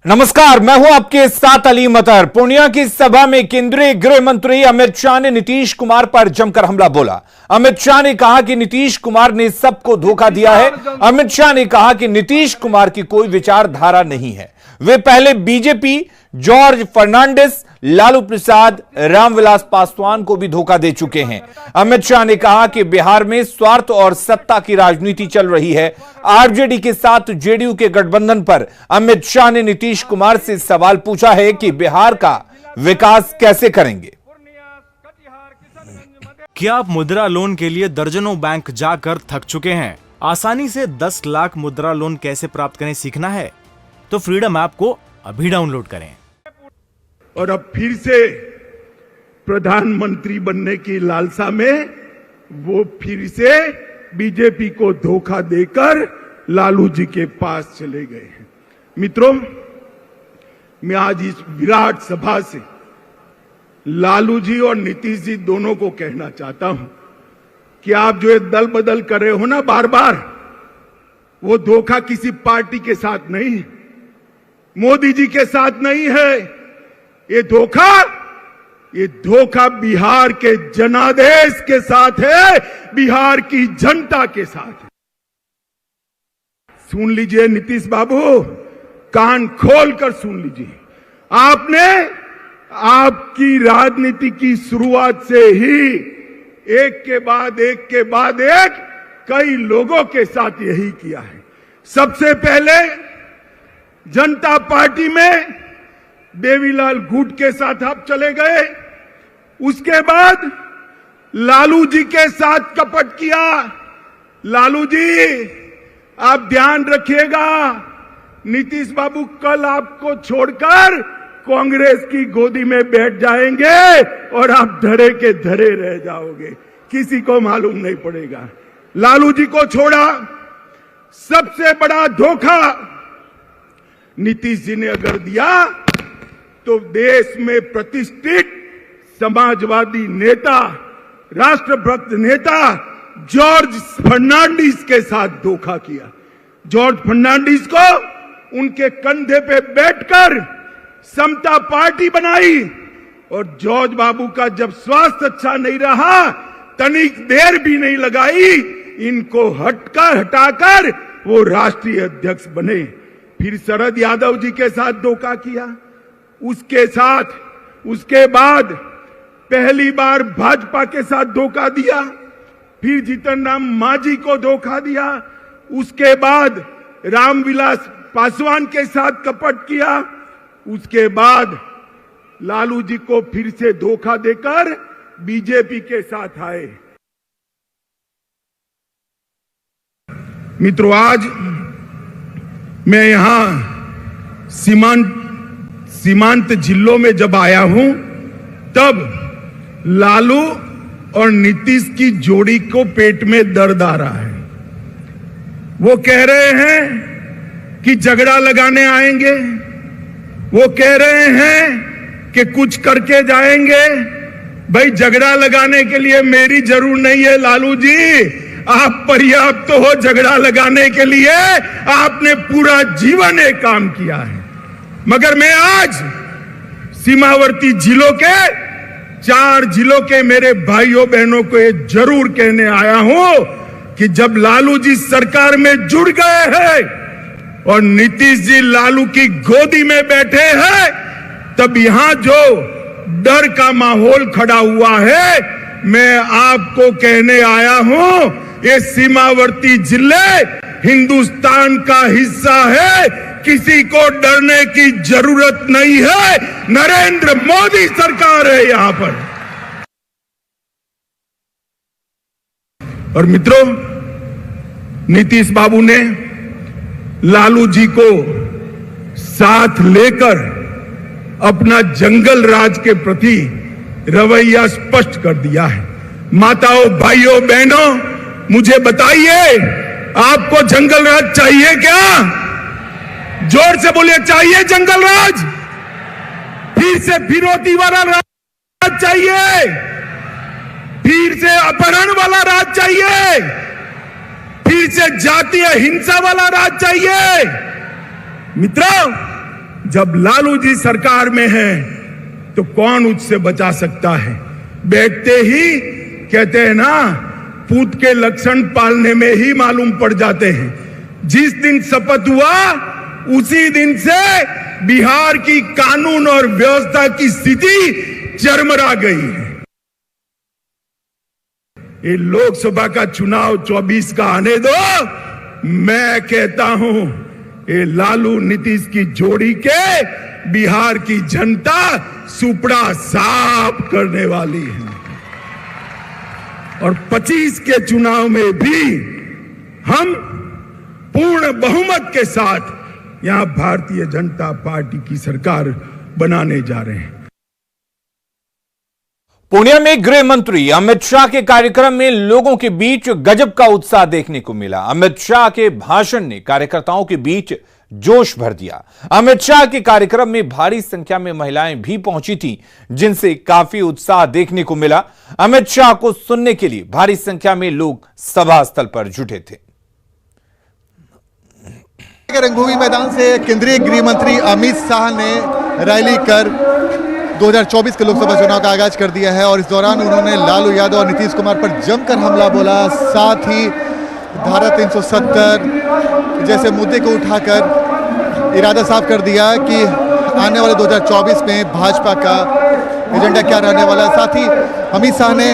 नमस्कार, मैं हूं आपके साथ अली मतर। पूर्णिया की सभा में केंद्रीय गृह मंत्री अमित शाह ने नीतीश कुमार पर जमकर हमला बोला। अमित शाह ने कहा कि नीतीश कुमार ने सबको धोखा दिया है। अमित शाह ने कहा कि नीतीश कुमार की कोई विचारधारा नहीं है। वे पहले बीजेपी, जॉर्ज फर्नांडिस, लालू प्रसाद, रामविलास पासवान को भी धोखा दे चुके हैं। अमित शाह ने कहा कि बिहार में स्वार्थ और सत्ता की राजनीति चल रही है। आरजेडी के साथ जेडीयू के गठबंधन पर अमित शाह ने नीतीश कुमार से सवाल पूछा है कि बिहार का विकास कैसे करेंगे। क्या आप मुद्रा लोन के लिए दर्जनों बैंक जाकर थक चुके हैं? आसानी से 10 लाख मुद्रा लोन कैसे प्राप्त करें सीखना है तो फ्रीडम ऐप को अभी डाउनलोड करें। और अब फिर से प्रधानमंत्री बनने की लालसा में वो फिर से बीजेपी को धोखा देकर लालू जी के पास चले गए हैं। मित्रों, मैं आज इस विराट सभा से लालू जी और नीतीश जी दोनों को कहना चाहता हूं कि आप जो ये दल बदल कर रहे हो ना बार बार, वो धोखा किसी पार्टी के साथ नहीं है, मोदी जी के साथ नहीं है। ये धोखा बिहार के जनादेश के साथ है, बिहार की जनता के साथ है। सुन लीजिए नीतीश बाबू, कान खोलकर सुन लीजिए। आपने आपकी राजनीति की शुरुआत से ही एक के बाद एक कई लोगों के साथ यही किया है। सबसे पहले जनता पार्टी में देवीलाल गुट के साथ आप चले गए, उसके बाद लालू जी के साथ कपट किया। लालू जी, आप ध्यान रखिएगा, नीतीश बाबू कल आपको छोड़कर कांग्रेस की गोदी में बैठ जाएंगे और आप धरे के धरे रह जाओगे, किसी को मालूम नहीं पड़ेगा। लालू जी को छोड़ा। सबसे बड़ा धोखा नीतीश जी ने अगर दिया तो देश में प्रतिष्ठित समाजवादी नेता, राष्ट्रभक्त नेता जॉर्ज फर्नांडिस के साथ धोखा किया। जॉर्ज फर्नांडिस को उनके कंधे पे बैठकर समता पार्टी बनाई और जॉर्ज बाबू का जब स्वास्थ्य अच्छा नहीं रहा, तनिक देर भी नहीं लगाई, इनको हटाकर वो राष्ट्रीय अध्यक्ष बने। फिर शरद यादव जी के साथ धोखा किया। उसके बाद पहली बार भाजपा के साथ धोखा दिया, फिर जीतन राम मांझी को धोखा दिया, उसके बाद रामविलास पासवान के साथ कपट किया, उसके बाद लालू जी को फिर से धोखा देकर बीजेपी के साथ आए। मित्रों, आज मैं यहां सीमांत जिलों में जब आया हूं, तब लालू और नीतीश की जोड़ी को पेट में दर्द आ रहा है। वो कह रहे हैं कि झगड़ा लगाने आएंगे, वो कह रहे हैं कि कुछ करके जाएंगे। भाई, झगड़ा लगाने के लिए मेरी जरूर नहीं है लालू जी, आप पर्याप्त हो झगड़ा लगाने के लिए, आपने पूरा जीवन एक काम किया है। मगर मैं आज सीमावर्ती जिलों के 4 जिलों के मेरे भाइयों बहनों को ये जरूर कहने आया हूं कि जब लालू जी सरकार में जुड़ गए हैं और नीतीश जी लालू की गोदी में बैठे हैं, तब यहां जो डर का माहौल खड़ा हुआ है, मैं आपको कहने आया हूं, ये सीमावर्ती जिले हिंदुस्तान का हिस्सा है, किसी को डरने की जरूरत नहीं है। नरेंद्र मोदी सरकार है यहां पर। और मित्रों, नीतीश बाबू ने लालू जी को साथ लेकर अपना जंगल राज के प्रति रवैया स्पष्ट कर दिया है। माताओं, भाइयों, बहनों, मुझे बताइए, आपको जंगल राज चाहिए क्या? जोर से बोलिए, चाहिए जंगल राज? फिर से फिरौती वाला राज चाहिए? फिर से अपहरण वाला राज चाहिए? फिर से जातीय हिंसा वाला राज चाहिए? मित्रों, जब लालू जी सरकार में है तो कौन उससे बचा सकता है। बैठते ही कहते हैं ना, पूत के लक्षण पालने में ही मालूम पड़ जाते हैं। जिस दिन शपथ हुआ उसी दिन से बिहार की कानून और व्यवस्था की स्थिति चरमरा गई है। ये लोकसभा का चुनाव 24 का आने दो, मैं कहता हूं ये लालू नीतीश की जोड़ी के बिहार की जनता सुपड़ा साफ करने वाली है। और 25 के चुनाव में भी हम पूर्ण बहुमत के साथ यहां भारतीय जनता पार्टी की सरकार बनाने जा रहे हैं। पूर्णिया में गृह मंत्री अमित शाह के कार्यक्रम में लोगों के बीच गजब का उत्साह देखने को मिला। अमित शाह के भाषण ने कार्यकर्ताओं के बीच जोश भर दिया। अमित शाह के कार्यक्रम में भारी संख्या में महिलाएं भी पहुंची थीं, जिनसे काफी उत्साह देखने को मिला। अमित शाह को सुनने के लिए भारी संख्या में लोग सभा स्थल पर जुटे थे। रंगभूमि मैदान से केंद्रीय गृह मंत्री अमित शाह ने रैली कर 2024 के लोकसभा चुनाव का आगाज कर दिया है और इस दौरान उन्होंने लालू यादव और नीतीश कुमार पर जमकर हमला बोला। साथ ही धारा 370 जैसे मुद्दे को उठाकर इरादा साफ कर दिया कि आने वाले 2024 में भाजपा का एजेंडा क्या रहने वाला है। साथ ही अमित शाह ने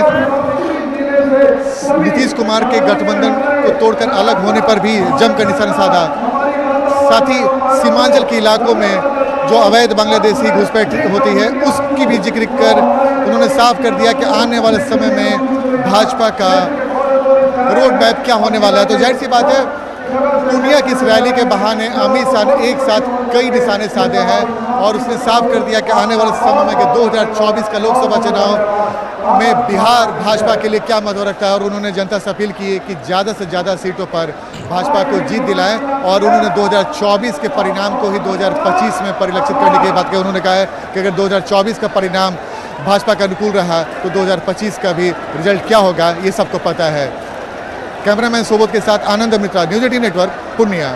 नीतीश कुमार के गठबंधन को तोड़कर अलग होने पर भी जमकर निशाना साधा। साथ ही सीमांचल के इलाकों में जो अवैध बांग्लादेशी घुसपैठ होती है उसकी भी जिक्र कर उन्होंने साफ कर दिया कि आने वाले समय में भाजपा का रोड मैप क्या होने वाला है। तो जाहिर सी बात है, पूर्णिया की इस रैली के बहाने अमित शाह ने एक साथ कई निशाने साधे हैं और उसने साफ कर दिया कि आने वाले समय में कि 2024 का लोकसभा चुनाव में बिहार भाजपा के लिए क्या महत्व रखता है। और उन्होंने जनता से अपील की है कि ज़्यादा से ज़्यादा सीटों पर भाजपा को जीत दिलाएं और उन्होंने 2024 के परिणाम को ही 2025 में परिलक्षित करने की बात की। उन्होंने कहा है कि अगर 2024 का परिणाम भाजपा का अनुकूल रहा तो 2025 का भी रिजल्ट क्या होगा ये सबको पता है। कैमरामैन सोबत के साथ आनंद मित्रा, न्यूज 18 नेटवर्क, पूर्णिया।